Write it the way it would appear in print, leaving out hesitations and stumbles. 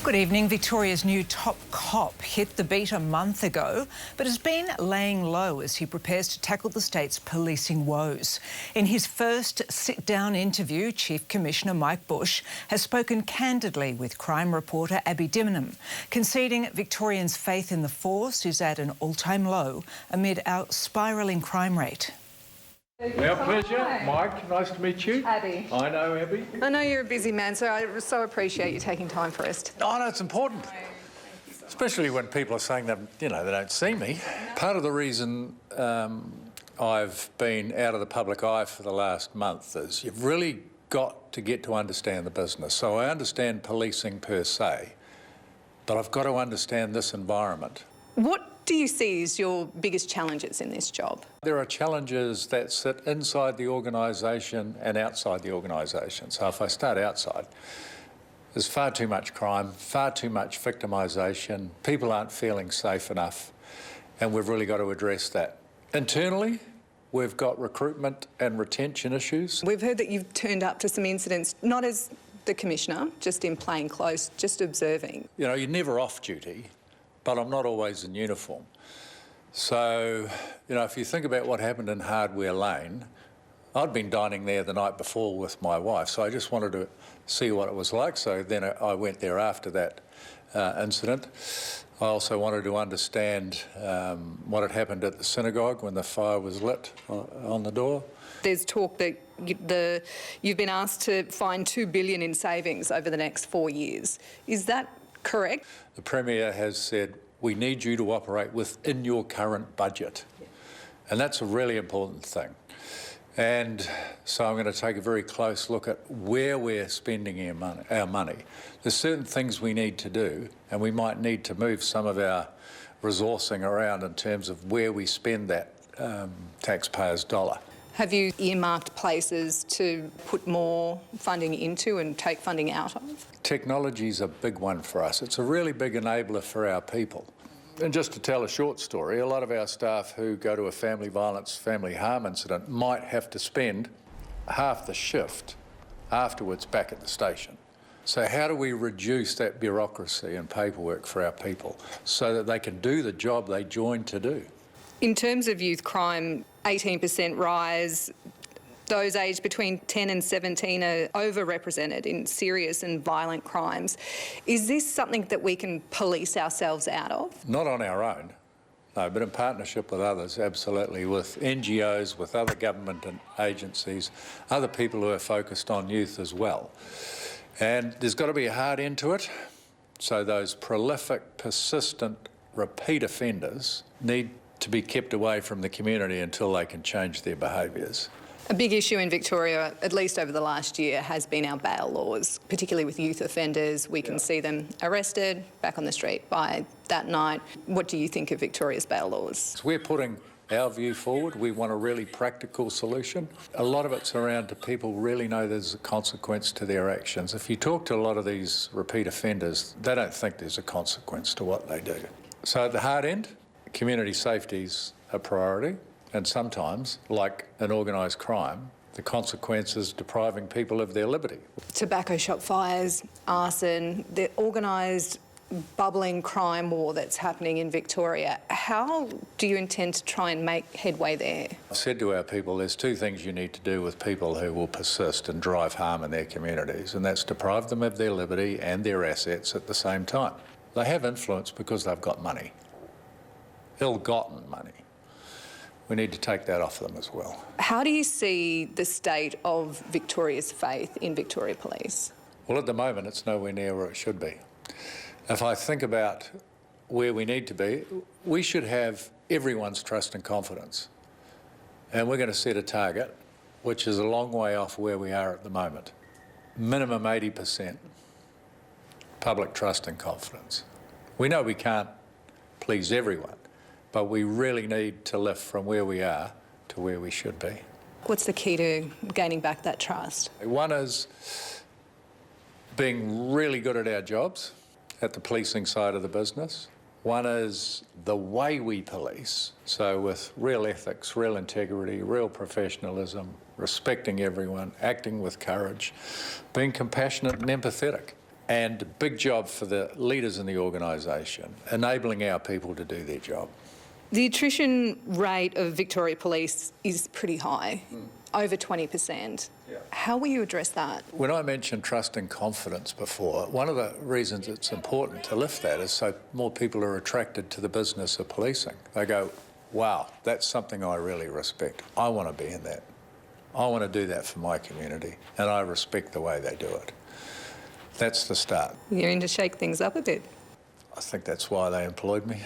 Good evening. Victoria's new top cop hit the beat a month ago, but has been laying low as he prepares to tackle the state's policing woes. In his first sit-down interview, Chief Commissioner Mike Bush has spoken candidly with crime reporter Abby Dinham, conceding Victorians' faith in the force is at an all-time low amid our spiralling crime rate. Our pleasure. Hi. Mike, nice to meet you. Abby. I know Abby. I know you're a busy man, so I so appreciate you taking time for us. Oh, no, it's important. Especially when people are saying that, they don't see me. Part of the reason I've been out of the public eye for the last month is you've really got to get to understand the business. So I understand policing per se, but I've got to understand this environment. What do you see as your biggest challenges in this job? There are challenges that sit inside the organisation and outside the organisation. So if I start outside, there's far too much crime, far too much victimisation. People aren't feeling safe enough, and we've really got to address that. Internally, we've got recruitment and retention issues. We've heard that you've turned up to some incidents, not as the Commissioner, just in plain clothes, just observing. You're never off duty, but I'm not always in uniform. So, if you think about what happened in Hardware Lane, I'd been dining there the night before with my wife, so I just wanted to see what it was like. So then I went there after that incident. I also wanted to understand what had happened at the synagogue when the fire was lit on the door. There's talk that you've been asked to find $2 billion in savings over the next 4 years. Is that correct? The Premier has said, we need you to operate within your current budget. And that's a really important thing. And so I'm going to take a very close look at where we're spending our money. There's certain things we need to do, and we might need to move some of our resourcing around in terms of where we spend that taxpayer's dollar. Have you earmarked places to put more funding into and take funding out of? Technology's a big one for us. It's a really big enabler for our people. And just to tell a short story, a lot of our staff who go to a family violence, family harm incident might have to spend half the shift afterwards back at the station. So how do we reduce that bureaucracy and paperwork for our people so that they can do the job they joined to do? In terms of youth crime, 18% rise. Those aged between 10 and 17 are overrepresented in serious and violent crimes. Is this something that we can police ourselves out of? Not on our own, no, but in partnership with others, absolutely, with NGOs, with other government and agencies, other people who are focused on youth as well. And there's got to be a hard end to it. So those prolific, persistent, repeat offenders need to be kept away from the community until they can change their behaviours. A big issue in Victoria, at least over the last year, has been our bail laws, particularly with youth offenders. We can see them arrested, back on the street by that night. What do you think of Victoria's bail laws? We're putting our view forward. We want a really practical solution. A lot of it's around do people really know there's a consequence to their actions. If you talk to a lot of these repeat offenders, they don't think there's a consequence to what they do. So at the hard end, community safety's a priority, and sometimes, like in organised crime, the consequence is depriving people of their liberty. Tobacco shop fires, arson, the organised bubbling crime war that's happening in Victoria. How do you intend to try and make headway there? I've said to our people, there's two things you need to do with people who will persist and drive harm in their communities, and that's deprive them of their liberty and their assets at the same time. They have influence because they've got money. Ill-gotten money. We need to take that off them as well. How do you see the state of Victoria's faith in Victoria Police? Well, at the moment, it's nowhere near where it should be. If I think about where we need to be, we should have everyone's trust and confidence. And we're going to set a target, which is a long way off where we are at the moment. Minimum 80% public trust and confidence. We know we can't please everyone, but we really need to lift from where we are to where we should be. What's the key to gaining back that trust? One is being really good at our jobs, at the policing side of the business. One is the way we police, so with real ethics, real integrity, real professionalism, respecting everyone, acting with courage, being compassionate and empathetic. And a big job for the leaders in the organisation, enabling our people to do their job. The attrition rate of Victoria Police is pretty high, over 20%. Yeah. How will you address that? When I mentioned trust and confidence before, one of the reasons it's important to lift that is so more people are attracted to the business of policing. They go, wow, that's something I really respect. I want to be in that. I want to do that for my community, and I respect the way they do it. That's the start. You're in to shake things up a bit. I think that's why they employed me.